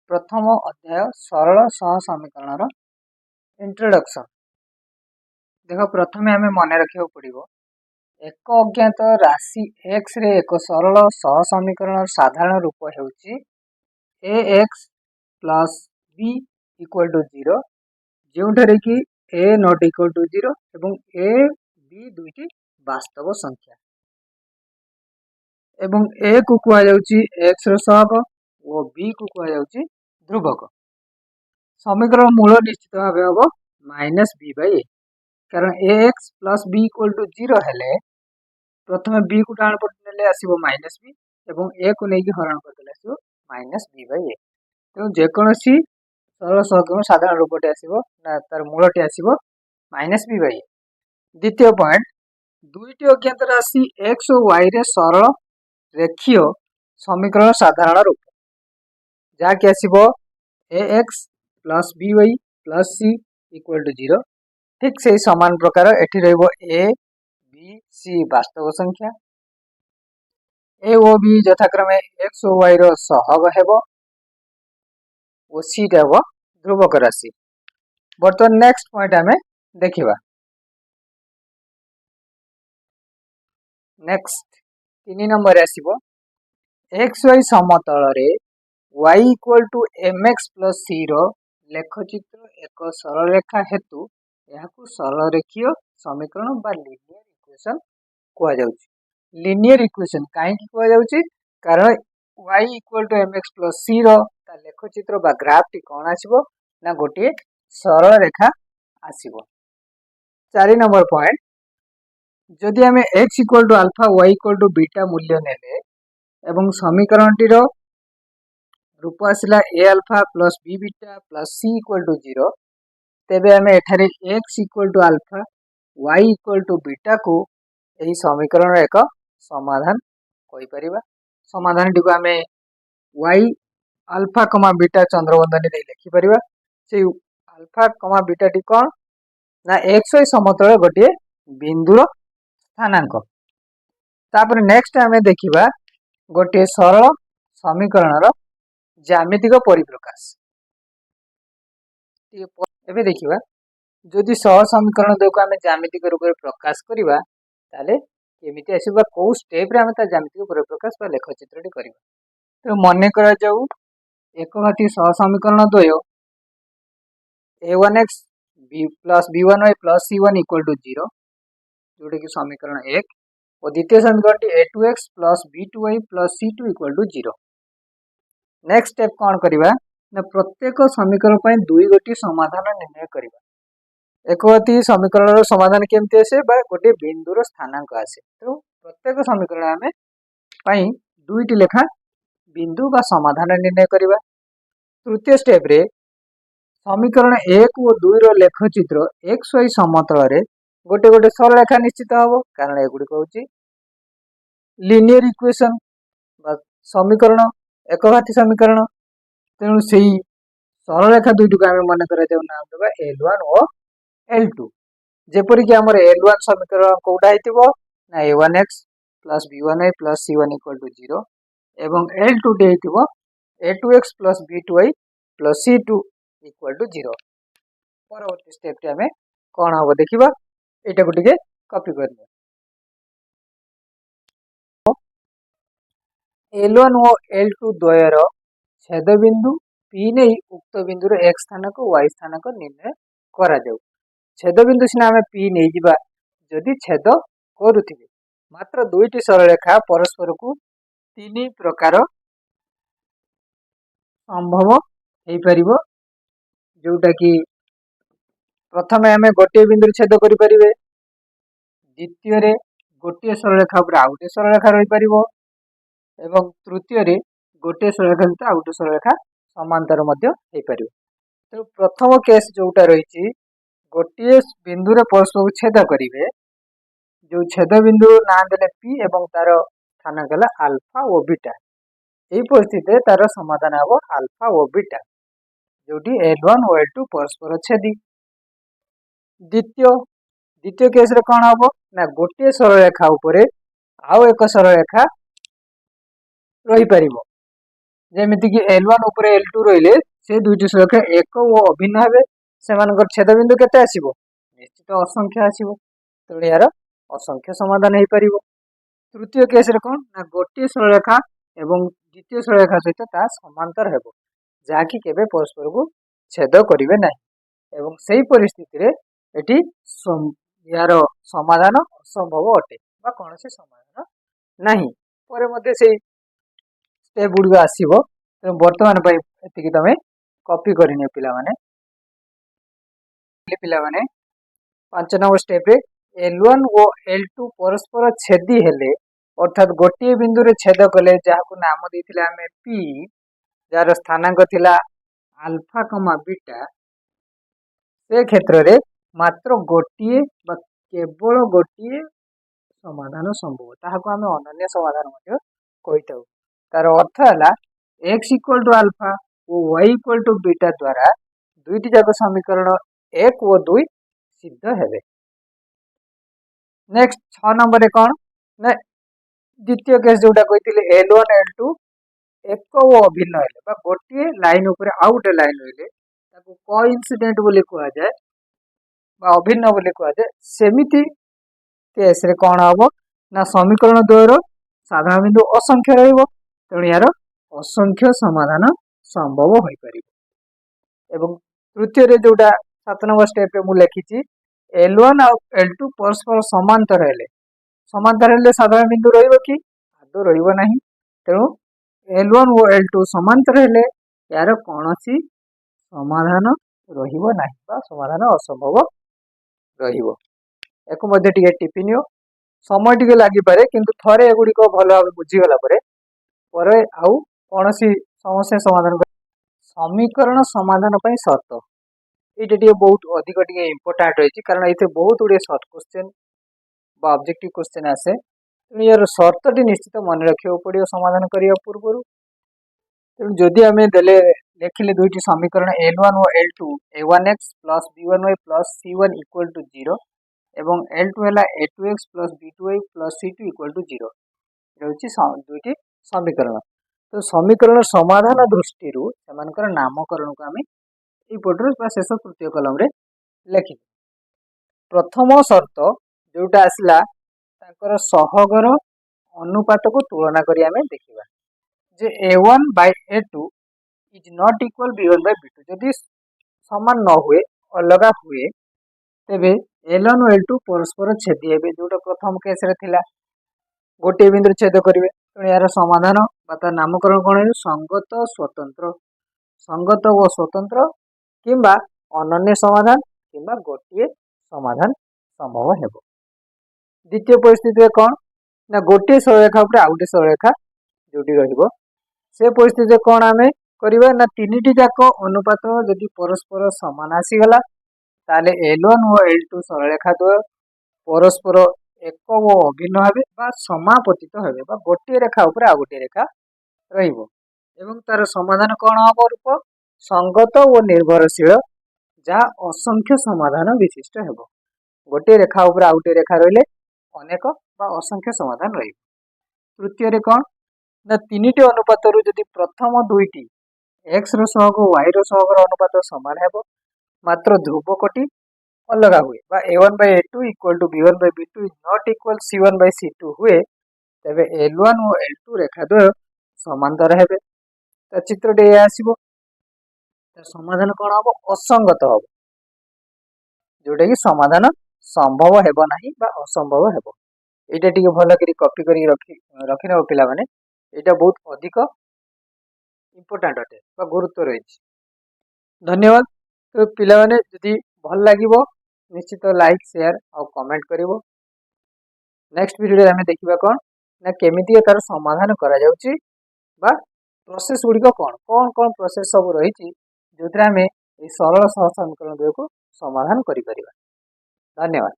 प्रथम अध्याय सरल सह समीकरण इंट्रोडक्शन। देख प्रथम आम मन रखा पड़ो एक अज्ञात राशि x रे एक सरल सह समीकरण साधारण रूप होउची ax plus b equal to 0 जोठारे कि a नॉट इक्वल टू 0 एवं a b दुईटी वास्तव संख्या एवं a को कह जाउची x रो सहग और b को कह जाउची ध्रुवक। समीकरण मूल निश्चित भाव हम माइनस बी बाई ए कारण ax plus b equal to 0 हेले प्रथम b को डाण पटे नेले आसीबो माइनस बी एवं a को लेके हरण करदेले आसीबो माइनस बी बाई ए। तो जेकोसी सरल सहग साधारण रूपटे आसीबो ना तार मूलटे आसीबो माइनस बी बाई ए। द्वितीय पॉइंट दुईटी अज्ञात राशि x और y रे सरल रेखीय समीकरण साधारण रूप जहाँ कि आसीबो ax plus by plus c equal to 0 ठीक से समान प्रकार एठी रहइबो a b c वास्तव संख्या a और b यथाक्रमे x और y रो सहग हेबो और c हेबो ध्रुवक राशि। बर्तमान नेक्स्ट पॉइंट आमे देखिबा। नेक्स्ट 3 नंबर आसीबो xy समतल रे y equal to mx plus c रो लेखचित्र एक सरल रेखा हेतु यहाकू सरल रेखीय समीकरण बा लीनियर इक्वेशन कहा जाउची। लीनियर इक्वेशन काहे की कहा जाउची कारण y equal to mx plus c रो ता लेखचित्र बा ग्राफ टी कोन आसीबो ना गोटे सरल रेखा आसीबो। 4 नंबर पॉइंट जदि हमें x equal to alpha y equal to beta मूल्य नेले एवं समीकरण टी रो रूप आसिला a alpha plus b beta plus c equal to 0 तेबे हमें एठारे x equal to alpha y equal to beta को यही समीकरण एक समाधान कोई परिबा। समाधान टी को हमें y अल्फा कमा बीटा चंद्रबंधनी दे लिखि परिबा। से अल्फा कमा बीटा टी कोन ना xy समतल गोटे बिंदुर स्थानांक। तापर नेक्स्ट हमें देखिबा गोटे सरल समीकरण रो ज्यामितिक परिप्रकाश। एबे देखिबा जदि सह समीकरण देखो आमे ज्यामितिक रूप में प्रकाश करिबा ताले केमिति आसीबा को स्टेप रे आमे ता ज्यामितिक परिप्रकाश बा लेखचित्र टी करिबा। तो मने करा जाऊ एकघाती सह समीकरण द्वय a1x b plus b1y plus c1 equal to 0 जोटे कि समीकरण 1 और द्वितीय समीकरण a2x plus b2y plus c2 equal to 0। Next step कौन करिबा ना प्रत्येक समीकरण पय दुई गोटी समाधान निर्णय करिबा। एकगति समीकरण रो समाधान केमति आसे बा गोटे बिंदुर स्थानांक आसे। तो प्रत्येक समीकरण आमे पय दुईटी लेखा बिंदु बा समाधान निर्णय करिबा। तृतीय स्टेप रे समीकरण 1 और 2 रो लेखचित्र xy समतल रे गोटे गोटे सरल रेखा निश्चित हबो कारण एगुडी कहउची लीनियर इक्वेशन बा समीकरण एकघाती समीकरण। तेणु सेही सरल रेखा दुईटी को आमे मन करा जाऊ नाम देबा L1 और L2 जेपरि कि हमर L1 समीकरण कोडा हेतिबो ना a1x plus b1y plus c1 equal to 0 एवं L2 डे हेतिबो a2x plus b2y plus c2 equal to 0। परवर्ती स्टेप टे हमें कोन हबो देखिबा एटा को टिके कॉपी करनियो। L1 और L2 द्वयर छेद बिंदु P नहीं उक्त बिंदु x स्थानक y स्थानक निर्णय करा जाऊ। छेद बिंदु सिना हमें P नहीं जिबा जदि छेद करूथिबे मात्र दुईटी सरल रेखा परस्पर को तीन प्रकार संभव हेई परिबो जोटा कि प्रथम हमें गोटे बिंदु छेद करि परिबे द्वितीय रे गोटे सरल रेखा ऊपर आउटे सरल रेखा रही परिबो एवं तृतीय रे गोटे सरल रेखा सहित आउटे सरल रेखा समांतर मध्य हेई परिबो। तो प्रथम केस जोटा रही गोटे बिंदु रे परस्पर को छेद करिवे जो छेद बिंदु ना देले P एवं तार स्थानांक हला अल्फा और बीटा। एई परिस्थिति रे तार समाधान हबो अल्फा और बीटा जोटी L1 और L2 परस्पर छेदी। द्वितीय केस रे कोन हबो ना गोटे सरल रेखा ऊपर आउ एक सरल रेखा रही परिबो ଯେମିତି କି L1 ଉପରେ L2 ରହିଲେ ସେ ଦୁଇଟି ସରଳରେଖା ଏକ ଓ ଅଭିନ୍ନ ହେବେ। ସେମାନଙ୍କର ଛେଦବିନ୍ଦୁ କେତେ ଆସିବ? ନିଶ୍ଚିତ ଅସଂଖ୍ୟ ଆସିବ। ତେଣୁ ଏହାର ଅସଂଖ୍ୟ ସମାଧାନ ହେଇପାରିବ। ତୃତୀୟ କେସରେ କ'ଣ ନା ଗୋଟିଏ ସରଳରେଖା ଏବଂ ଦ୍ୱିତୀୟ ସରଳରେଖା ସହିତ ତାହା ସମାନ୍ତର ହେବ, ଯାହାକି କେବେ ପରସ୍ପରକୁ ଛେଦ କରିବେ ନାହିଁ। ଏବଂ ସେହି ପରିସ୍ଥିତିରେ ଏଠି ଏହାର ସମାଧାନ ଅସମ୍ଭବ ଅଟେ ବା କୌଣସି ସମାଧାନ ନାହିଁ। ପରେ ମଧ୍ୟ ସେଇ ଷ୍ଟେପ୍ ଗୁଡ଼ିକ ଆସିବ। ତେଣୁ ବର୍ତ୍ତମାନ ପାଇଁ ଏତିକି ତମେ କପି କରିନିଅ ପିଲାମାନେ। 5 ନମ୍ବର ଷ୍ଟେପ୍ରେ L1 ଓ L2 ପରସ୍ପର ଛେଦି ହେଲେ, ଅର୍ଥାତ୍ ଗୋଟିଏ ବିନ୍ଦୁରେ ଛେଦ କଲେ, ଯାହାକୁ ନାମ ଦେଇଥିଲେ ଆମେ P, ଯାହାର ସ୍ଥାନାଙ୍କ ଥିଲା ଆଲଫା କମା ବିଟା, ସେ କ୍ଷେତ୍ରରେ ମାତ୍ର ଗୋଟିଏ ବା କେବଳ ଗୋଟିଏ ସମାଧାନ ସମ୍ଭବ, ତାହାକୁ ଆମେ ଅନନ୍ୟ ସମାଧାନ ମଧ୍ୟ କହିଥାଉ। ତାର ଅର୍ଥ ହେଲା x equal to alpha O y equal to beta ଦ୍ୱାରା ଦୁଇଟି ଯାକ ସମୀକରଣ 1 ଓ 2 ସିଦ୍ଧ ହେବେ। ନେକ୍ସଟ 6 ନମ୍ବରରେ କ'ଣ ନା ଦ୍ୱିତୀୟ କେସ୍ ଯୋଉଟା କହିଥିଲେ L1 L2 ଏକ ଓ ଅଭିନ୍ନ ହେଲେ ବା ଗୋଟିଏ ଲାଇନ ଉପରେ ଆଉ ଗୋଟେ ଲାଇନ ରହିଲେ ତାକୁ କୋଇନ୍ସିଡେଣ୍ଟ ବୋଲି କୁହାଯାଏ ବା ଅଭିନ୍ନ ବୋଲି କୁହାଯାଏ। ସେମିତି କେସରେ କ'ଣ ହବ ନା ସମୀକରଣ ଦ୍ୱୟର ସାଧାରଣ ବିନ୍ଦୁ ଅସଂଖ୍ୟ ରହିବ। ତେଣୁ ଏହାର ଅସଂଖ୍ୟ ସମାଧାନ ସମ୍ଭବ ହୋଇପାରିବ। ଏବଂ ତୃତୀୟରେ ଯୋଉଟା 7 ନମ୍ବର ଷ୍ଟେପ୍ରେ ମୁଁ ଲେଖିଛି L1 ଆଉ L2 ପରସ୍ପର ସମାନ୍ତର ହେଲେ ସାଧାରଣ ବିନ୍ଦୁ ରହିବ କି? ଆଦୌ ରହିବ ନାହିଁ। ତେଣୁ L1 ଓ L2 ସମାନ୍ତର ହେଲେ ଏହାର କୌଣସି ସମାଧାନ ରହିବ ନାହିଁ ବା ସମାଧାନ ଅସମ୍ଭବ ରହିବ। ଏକୁ ମଧ୍ୟ ଟିକେ ଟିପି ନିଅ। ସମୟ ଟିକେ ଲାଗିପାରେ, କିନ୍ତୁ ଥରେ ଏଗୁଡ଼ିକ ଭଲ ଭାବେ ବୁଝିଗଲା ପରେ ଆଉ କୌଣସି ସମସ୍ୟା ସମାଧାନ ସମୀକରଣ ସମାଧାନ ପାଇଁ ସର୍ତ୍ତ, ଏଇଟା ଟିକେ ବହୁତ ଅଧିକ ଟିକେ ଇମ୍ପୋର୍ଟାଣ୍ଟ ରହିଛି, କାରଣ ଏଥିରେ ବହୁତ ଗୁଡ଼ିଏ ସର୍ଟ କ୍ୱେଶ୍ଚନ୍ ବା ଅବଜେକ୍ଟିଭ କ୍ୱେଶ୍ଚନ୍ ଆସେ। ତେଣୁ ଏହାର ସର୍ତ୍ତଟି ନିଶ୍ଚିତ ମନେ ରଖିବାକୁ ପଡ଼ିବ ସମାଧାନ କରିବା ପୂର୍ବରୁ। ତେଣୁ ଯଦି ଆମେ ଲେଖିଲେ ଦୁଇଟି ସମୀକରଣ L1 O L2 a1x plus b1y plus c1 equal to 0 ଏବଂ L2 ହେଲା a2x plus b2y plus c2 equal to 0, ହେଉଛି ଦୁଇଟି ସମୀକରଣ। ତ ସମୀକରଣ ସମାଧାନ ଦୃଷ୍ଟିରୁ ସେମାନଙ୍କର ନାମକରଣକୁ ଆମେ ଏଇପଟରୁ ବା ଶେଷ ତୃତୀୟ କଲମରେ ଲେଖିବା। ପ୍ରଥମ ସର୍ତ୍ତ ଯୋଉଟା ଆସିଲା ତାଙ୍କର ସହଗର ଅନୁପାତକୁ ତୁଳନା କରି ଆମେ ଦେଖିବା ଯେ a1 by a2 is not equal b1 by b2। ଯଦି ସମାନ ନ ହୁଏ, ଅଲଗା ହୁଏ, ତେବେ L1 ଓ L2 ପରସ୍ପର ଛେଦି ହେବେ, ଯୋଉଟା ପ୍ରଥମ କେସରେ ଥିଲା, ଗୋଟିଏ ବିନ୍ଦୁରେ ଛେଦ କରିବେ। ତେଣୁ ଏହାର ସମାଧାନ ବା ତାର ନାମକରଣ କ'ଣ ହେବ? ସଙ୍ଗତ ସ୍ୱତନ୍ତ୍ର, ସଙ୍ଗତ ଓ ସ୍ୱତନ୍ତ୍ର କିମ୍ବା ଅନନ୍ୟ ସମାଧାନ କିମ୍ବା ଗୋଟିଏ ସମାଧାନ ସମ୍ଭବ ହେବ। ଦ୍ୱିତୀୟ ପରିସ୍ଥିତିରେ କ'ଣ ନା ଗୋଟିଏ ସରଳରେଖା ଉପରେ ଆଉ ଗୋଟିଏ ସରଳରେଖା ଯୋଉଠି ରହିବ, ସେ ପରିସ୍ଥିତିରେ କ'ଣ ଆମେ କରିବା ନା ତିନିଟି ଯାକ ଅନୁପାତ ଯଦି ପରସ୍ପର ସମାନ ଆସିଗଲା, ତାହେଲେ L1 ଓ L2 ସରଳରେଖା ଦ୍ୱୟ ପରସ୍ପର ଏକ ଓ ଅଭିନ୍ନ ହେବେ ବା ସମାପତିତ ହେବେ ବା ଗୋଟିଏ ରେଖା ଉପରେ ଆଉ ଗୋଟିଏ ରେଖା ରହିବ। ଏବଂ ତାର ସମାଧାନ କ'ଣ ହବ? ରୂପ ସଙ୍ଗତ ଓ ନିର୍ଭରଶୀଳ, ଯାହା ଅସଂଖ୍ୟ ସମାଧାନ ବିଶିଷ୍ଟ ହେବ। ଗୋଟିଏ ରେଖା ଉପରେ ଆଉ ଗୋଟିଏ ରେଖା ରହିଲେ ଅନେକ ବା ଅସଂଖ୍ୟ ସମାଧାନ ରହିବ। ତୃତୀୟରେ କ'ଣ ନା ତିନିଟି ଅନୁପାତରୁ ଯଦି ପ୍ରଥମ ଦୁଇଟି x ର ସହଗ ଓ y ର ସହଗର ଅନୁପାତ ସମାନ ହେବ, ମାତ୍ର ଧ୍ରୁବକଟି ଅଲଗା ହୁଏ ବା a1 by a2 equal to b1 by b2 is not equal c1 by c2 ହୁଏ, ତେବେ L1 ଓ L2 ରେଖା ଦ୍ୱୟ ସମାନ୍ତର ହେବେ। ତା ଚିତ୍ରଟି ଏଇଆ ଆସିବ। ସମାଧାନ କ'ଣ ହବ? ଅସଙ୍ଗତ ହବ, ଯୋଉଟା କି ସମାଧାନ ସମ୍ଭବ ହେବ ନାହିଁ ବା ଅସମ୍ଭବ ହେବ। ଏଇଟା ଟିକେ ଭଲ କରି କପି କରି ରଖିନେବ ପିଲାମାନେ, ଏଇଟା ବହୁତ ଅଧିକ ଇମ୍ପୋର୍ଟାଣ୍ଟ ଅଟେ ବା ଗୁରୁତ୍ୱ ରହିଛି। ଧନ୍ୟବାଦ। ତ ପିଲାମାନେ ଯଦି ଭଲ ଲାଗିବ ନିଶ୍ଚିତ ଲାଇକ୍, ସେୟାର ଆଉ କମେଣ୍ଟ କରିବ। ନେକ୍ସଟ ଭିଡ଼ିଓରେ ଆମେ ଦେଖିବା କ'ଣ ନା କେମିତି ତାର ସମାଧାନ କରାଯାଉଛି ବା ପ୍ରୋସେସ ଗୁଡ଼ିକ କ'ଣ ପ୍ରୋସେସ ସବୁ ରହିଛି ଯୋଉଥିରେ ଆମେ ଏହି ସରଳ ସହ ସମୀକରଣ ଦ୍ୱୟକୁ ସମାଧାନ କରିପାରିବା। ଧନ୍ୟବାଦ।